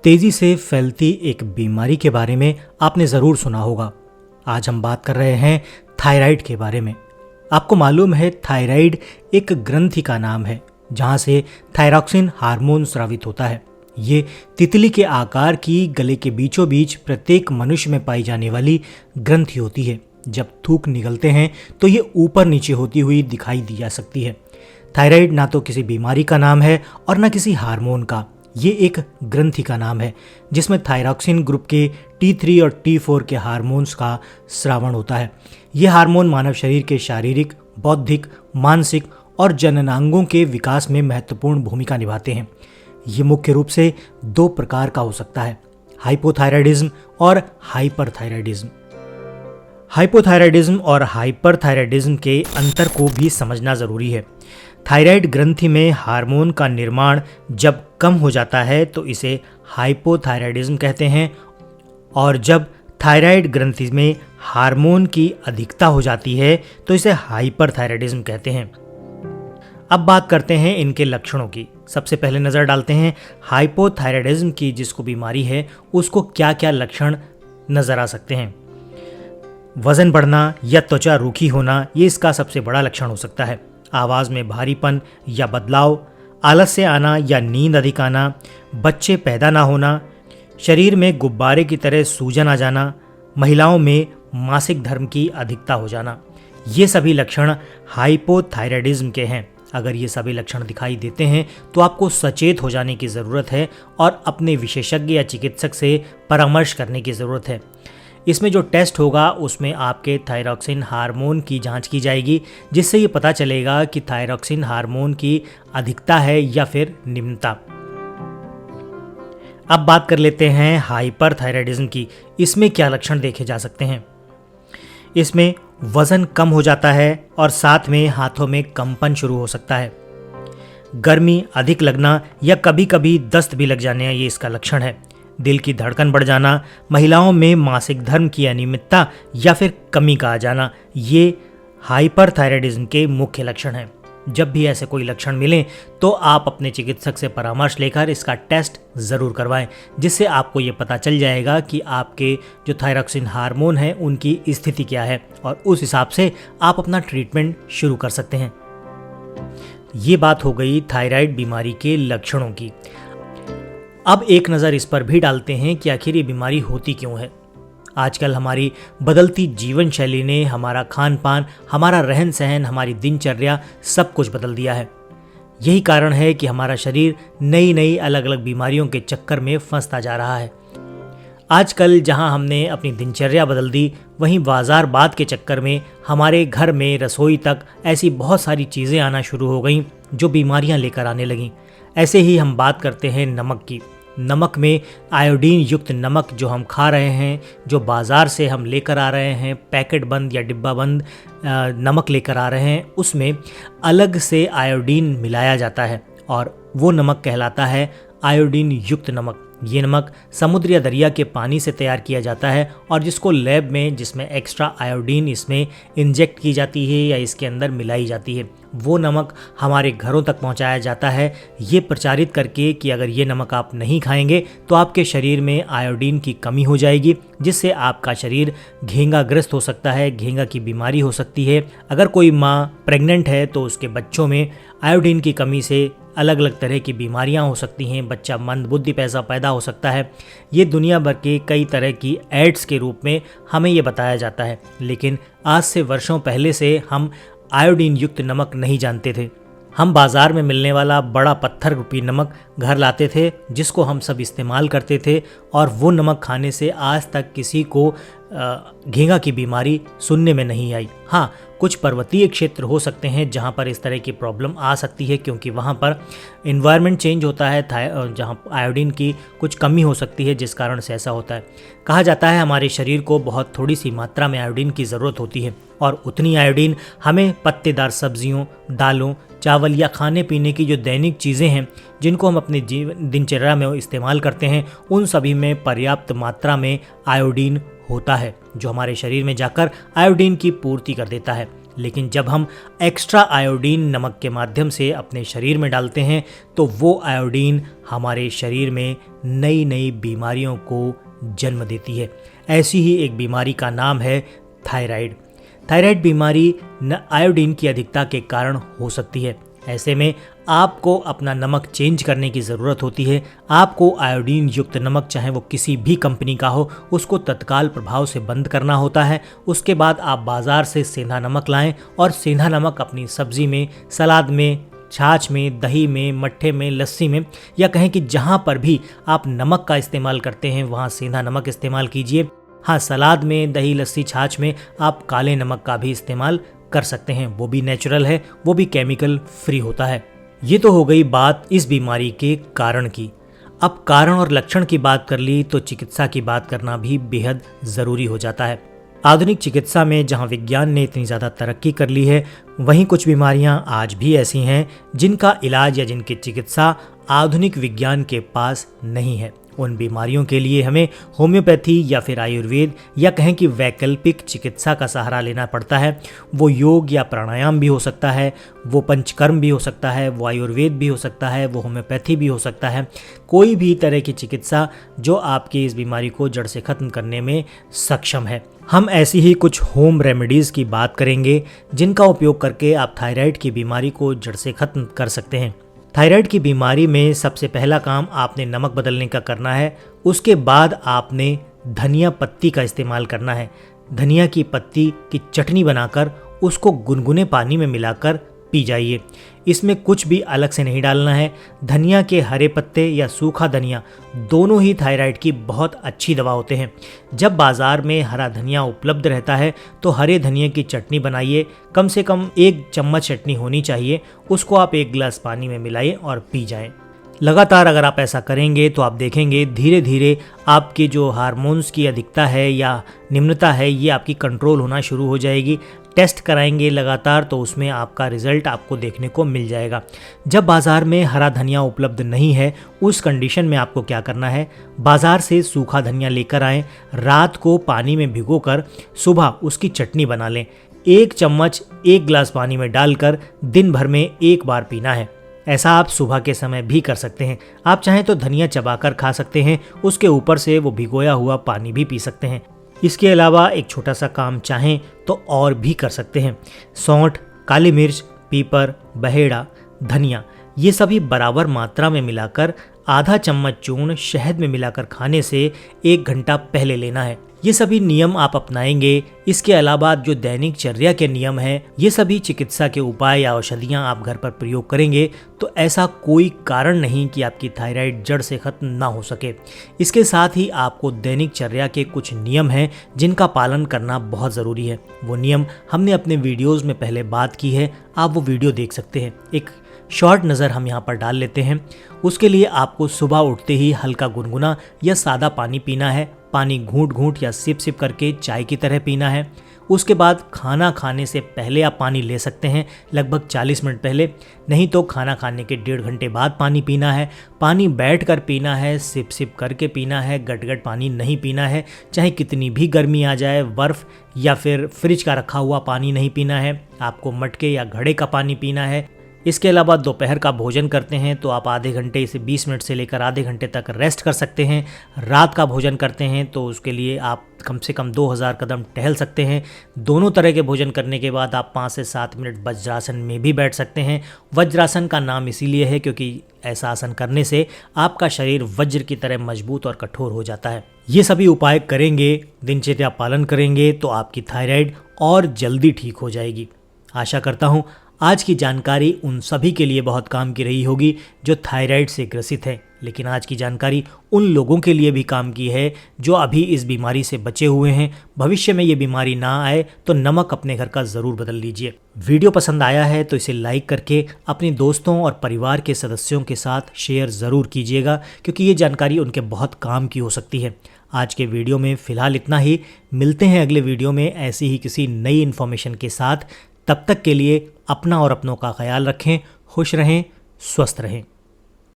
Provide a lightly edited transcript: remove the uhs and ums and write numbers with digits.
तेजी से फैलती एक बीमारी के बारे में आपने ज़रूर सुना होगा। आज हम बात कर रहे हैं थायराइड के बारे में। आपको मालूम है थायराइड एक ग्रंथि का नाम है जहां से थायरॉक्सिन हार्मोन स्रावित होता है। ये तितली के आकार की गले के बीचों बीच प्रत्येक मनुष्य में पाई जाने वाली ग्रंथि होती है। जब थूक निकलते हैं तो ये ऊपर नीचे होती हुई दिखाई दी जा सकती है। थायराइड ना तो किसी बीमारी का नाम है और ना किसी हार्मोन का। ये एक ग्रंथि का नाम है जिसमें थायरॉक्सिन ग्रुप के T3 और T4 के हार्मोन्स का स्रावण होता है। ये हार्मोन मानव शरीर के शारीरिक, बौद्धिक, मानसिक और जननांगों के विकास में महत्वपूर्ण भूमिका निभाते हैं। ये मुख्य रूप से दो प्रकार का हो सकता है, हाइपोथायराइडिज्म और हाइपरथायराइडिज्म। हाइपोथायराइडिज्म और हाइपरथायराइडिज्म के अंतर को भी समझना जरूरी है। थायराइड ग्रंथि में हार्मोन का निर्माण जब कम हो जाता है तो इसे हाइपोथायराइडिज्म कहते हैं, और जब थायराइड ग्रंथि में हार्मोन की अधिकता हो जाती है तो इसे हाइपरथायराइडिज्म कहते हैं। अब बात करते हैं इनके लक्षणों की। सबसे पहले नज़र डालते हैं हाइपोथायराइडिज्म की जिसको बीमारी है उसको क्या क्या लक्षण नज़र आ सकते हैं। वजन बढ़ना या त्वचा रूखी होना ये इसका सबसे बड़ा लक्षण हो सकता है। आवाज़ में भारीपन या बदलाव, आलस्य आना या नींद अधिक आना, बच्चे पैदा ना होना, शरीर में गुब्बारे की तरह सूजन आ जाना, महिलाओं में मासिक धर्म की अधिकता हो जाना, ये सभी लक्षण हाइपोथायराइडिज्म के हैं। अगर ये सभी लक्षण दिखाई देते हैं तो आपको सचेत हो जाने की ज़रूरत है और अपने विशेषज्ञ या चिकित्सक से परामर्श करने की ज़रूरत है। इसमें जो टेस्ट होगा उसमें आपके थायरॉक्सिन हार्मोन की जांच की जाएगी, जिससे ये पता चलेगा कि थायरॉक्सिन हार्मोन की अधिकता है या फिर निम्नता। अब बात कर लेते हैं हाइपरथायराइडिज्म की। इसमें क्या लक्षण देखे जा सकते हैं। इसमें वजन कम हो जाता है और साथ में हाथों में कंपन शुरू हो सकता है। गर्मी अधिक लगना या कभी कभी दस्त भी लग जाने ये इसका लक्षण है। दिल की धड़कन बढ़ जाना, महिलाओं में मासिक धर्म की अनियमितता या फिर कमी का आ जाना, ये हाइपरथायराइडिज्म के मुख्य लक्षण हैं। जब भी ऐसे कोई लक्षण मिलें तो आप अपने चिकित्सक से परामर्श लेकर इसका टेस्ट ज़रूर करवाएं, जिससे आपको ये पता चल जाएगा कि आपके जो थायरॉक्सिन हार्मोन है उनकी स्थिति क्या है और उस हिसाब से आप अपना ट्रीटमेंट शुरू कर सकते हैं। ये बात हो गई थायराइड बीमारी के लक्षणों की। अब एक नज़र इस पर भी डालते हैं कि आखिर ये बीमारी होती क्यों है। आजकल हमारी बदलती जीवन शैली ने हमारा खान पान, हमारा रहन सहन, हमारी दिनचर्या सब कुछ बदल दिया है। यही कारण है कि हमारा शरीर नई नई अलग अलग बीमारियों के चक्कर में फंसता जा रहा है। आजकल जहां हमने अपनी दिनचर्या बदल दी, वहीं बाजार के चक्कर में हमारे घर में रसोई तक ऐसी बहुत सारी चीज़ें आना शुरू हो गईं जो बीमारियां लेकर आने लगीं। ऐसे ही हम बात करते हैं नमक की। नमक में आयोडीन युक्त नमक जो हम खा रहे हैं, जो बाज़ार से हम लेकर आ रहे हैं, पैकेट बंद या डिब्बा बंद नमक लेकर आ रहे हैं, उसमें अलग से आयोडीन मिलाया जाता है और वो नमक कहलाता है आयोडीन युक्त नमक। ये नमक समुद्र या दरिया के पानी से तैयार किया जाता है और जिसको लैब में जिसमें एक्स्ट्रा आयोडीन इसमें इंजेक्ट की जाती है या इसके अंदर मिलाई जाती है, वो नमक हमारे घरों तक पहुंचाया जाता है, ये प्रचारित करके कि अगर ये नमक आप नहीं खाएंगे तो आपके शरीर में आयोडीन की कमी हो जाएगी, जिससे आपका शरीर घेंगाग्रस्त हो सकता है, घेंगा की बीमारी हो सकती है। अगर कोई माँ प्रेग्नेंट है तो उसके बच्चों में आयोडीन की कमी से अलग अलग तरह की बीमारियां हो सकती हैं, बच्चा मंदबुद्धि पैदा हो सकता है। ये दुनिया भर के कई तरह की एड्स के रूप में हमें ये बताया जाता है, लेकिन आज से वर्षों पहले से हम आयोडीन युक्त नमक नहीं जानते थे। हम बाज़ार में मिलने वाला बड़ा पत्थर रूपी नमक घर लाते थे, जिसको हम सब इस्तेमाल करते थे, और वो नमक खाने से आज तक किसी को घेंगा की बीमारी सुनने में नहीं आई। हाँ, कुछ पर्वतीय क्षेत्र हो सकते हैं जहाँ पर इस तरह की प्रॉब्लम आ सकती है, क्योंकि वहाँ पर इन्वायरमेंट चेंज होता है, जहाँ आयोडीन की कुछ कमी हो सकती है, जिस कारण से ऐसा होता है। कहा जाता है हमारे शरीर को बहुत थोड़ी सी मात्रा में आयोडीन की ज़रूरत होती है और उतनी आयोडीन हमें पत्तेदार सब्जियों, दालों, चावल या खाने पीने की जो दैनिक चीज़ें हैं जिनको हम अपने दिनचर्या में इस्तेमाल करते हैं, उन सभी में पर्याप्त मात्रा में आयोडीन होता है, जो हमारे शरीर में जाकर आयोडीन की पूर्ति कर देता है। लेकिन जब हम एक्स्ट्रा आयोडीन नमक के माध्यम से अपने शरीर में डालते हैं तो वो आयोडीन हमारे शरीर में नई नई बीमारियों को जन्म देती है। ऐसी ही एक बीमारी का नाम है थायराइड। थायराइड बीमारी आयोडीन की अधिकता के कारण हो सकती है। ऐसे में आपको अपना नमक चेंज करने की ज़रूरत होती है। आपको आयोडीन युक्त नमक, चाहे वो किसी भी कंपनी का हो, उसको तत्काल प्रभाव से बंद करना होता है। उसके बाद आप बाज़ार से सेंधा नमक लाएं और सेंधा नमक अपनी सब्ज़ी में, सलाद में, छाछ में, दही में, मट्ठे में, लस्सी में, या कहें कि जहाँ पर भी आप नमक का इस्तेमाल करते हैं वहाँ सेंधा नमक इस्तेमाल कीजिए। हाँ, सलाद में, दही, लस्सी, छाछ में आप काले नमक का भी इस्तेमाल कर सकते हैं। वो भी नेचुरल है, वो भी केमिकल फ्री होता है। ये तो हो गई बात इस बीमारी के कारण की। अब कारण और लक्षण की बात कर ली तो चिकित्सा की बात करना भी बेहद ज़रूरी हो जाता है। आधुनिक चिकित्सा में जहां विज्ञान ने इतनी ज़्यादा तरक्की कर ली है, वहीं कुछ बीमारियां आज भी ऐसी हैं जिनका इलाज या जिनकी चिकित्सा आधुनिक विज्ञान के पास नहीं है। उन बीमारियों के लिए हमें होम्योपैथी या फिर आयुर्वेद या कहें कि वैकल्पिक चिकित्सा का सहारा लेना पड़ता है। वो योग या प्राणायाम भी हो सकता है, वो पंचकर्म भी हो सकता है, वो आयुर्वेद भी हो सकता है, वो होम्योपैथी भी हो सकता है। कोई भी तरह की चिकित्सा जो आपकी इस बीमारी को जड़ से ख़त्म करने में सक्षम है। हम ऐसी ही कुछ होम रेमेडीज़ की बात करेंगे जिनका उपयोग करके आप थायराइड की बीमारी को जड़ से ख़त्म कर सकते हैं। थायराइड की बीमारी में सबसे पहला काम आपने नमक बदलने का करना है। उसके बाद आपने धनिया पत्ती का इस्तेमाल करना है। धनिया की पत्ती की चटनी बनाकर उसको गुनगुने पानी में मिलाकर पी जाइए। इसमें कुछ भी अलग से नहीं डालना है। धनिया के हरे पत्ते या सूखा धनिया दोनों ही थायराइड की बहुत अच्छी दवा होते हैं। जब बाज़ार में हरा धनिया उपलब्ध रहता है तो हरे धनिया की चटनी बनाइए। कम से कम 1 चम्मच चटनी होनी चाहिए। उसको आप 1 गिलास पानी में मिलाइए और पी जाएं। लगातार अगर आप ऐसा करेंगे तो आप देखेंगे धीरे धीरे आपके जो हार्मोन्स की अधिकता है या निम्नता है ये आपकी कंट्रोल होना शुरू हो जाएगी। टेस्ट कराएंगे लगातार तो उसमें आपका रिजल्ट आपको देखने को मिल जाएगा। जब बाज़ार में हरा धनिया उपलब्ध नहीं है उस कंडीशन में आपको क्या करना है, बाज़ार से सूखा धनिया लेकर आएँ, रात को पानी में भिगोकर सुबह उसकी चटनी बना लें। 1 चम्मच 1 गिलास पानी में डालकर दिन भर में 1 बार पीना है। ऐसा आप सुबह के समय भी कर सकते हैं। आप चाहें तो धनिया चबाकर खा सकते हैं, उसके ऊपर से वो भिगोया हुआ पानी भी पी सकते हैं। इसके अलावा एक छोटा सा काम चाहें तो और भी कर सकते हैं। सौंठ, काली मिर्च, पीपर, बहेड़ा, धनिया ये सभी बराबर मात्रा में मिलाकर आधा चम्मच चूर्ण शहद में मिलाकर खाने से 1 घंटा पहले लेना है। ये सभी नियम आप अपनाएंगे। इसके अलावा जो दैनिक चर्या के नियम हैं, ये सभी चिकित्सा के उपाय या औषधियाँ आप घर पर प्रयोग करेंगे तो ऐसा कोई कारण नहीं कि आपकी थायराइड जड़ से खत्म ना हो सके। इसके साथ ही आपको दैनिक चर्या के कुछ नियम हैं जिनका पालन करना बहुत ज़रूरी है। वो नियम हमने अपने वीडियोज़ में पहले बात की है, आप वो वीडियो देख सकते हैं। एक शॉर्ट नज़र हम यहाँ पर डाल लेते हैं। उसके लिए आपको सुबह उठते ही हल्का गुनगुना या सादा पानी पीना है। पानी घूंट घूंट या सिप सिप करके चाय की तरह पीना है। उसके बाद खाना खाने से पहले आप पानी ले सकते हैं, लगभग 40 मिनट पहले, नहीं तो खाना खाने के 1.5 घंटे बाद पानी पीना है। पानी बैठ कर पीना है, सिप सिप करके पीना है, गट गट पानी नहीं पीना है। चाहे कितनी भी गर्मी आ जाए, बर्फ़ या फिर फ्रिज का रखा हुआ पानी नहीं पीना है। आपको मटके या घड़े का पानी पीना है। इसके अलावा दोपहर का भोजन करते हैं तो आप आधे घंटे से 20 मिनट से लेकर आधे घंटे तक रेस्ट कर सकते हैं। रात का भोजन करते हैं तो उसके लिए आप कम से कम 2000 कदम टहल सकते हैं। दोनों तरह के भोजन करने के बाद आप 5 से 7 मिनट वज्रासन में भी बैठ सकते हैं। वज्रासन का नाम इसीलिए है क्योंकि ऐसा आसन करने से आपका शरीर वज्र की तरह मजबूत और कठोर हो जाता है। ये सभी उपाय करेंगे, दिनचर्या पालन करेंगे तो आपकी थायराइड और जल्दी ठीक हो जाएगी। आशा करता हूँ आज की जानकारी उन सभी के लिए बहुत काम की रही होगी जो थायराइड से ग्रसित हैं। लेकिन आज की जानकारी उन लोगों के लिए भी काम की है जो अभी इस बीमारी से बचे हुए हैं। भविष्य में ये बीमारी ना आए तो नमक अपने घर का ज़रूर बदल लीजिए। वीडियो पसंद आया है तो इसे लाइक करके अपने दोस्तों और परिवार के सदस्यों के साथ शेयर ज़रूर कीजिएगा क्योंकि ये जानकारी उनके बहुत काम की हो सकती है। आज के वीडियो में फ़िलहाल इतना ही। मिलते हैं अगले वीडियो में ऐसी ही किसी नई इन्फॉर्मेशन के साथ। तब तक के लिए अपना और अपनों का ख्याल रखें, खुश रहें, स्वस्थ रहें।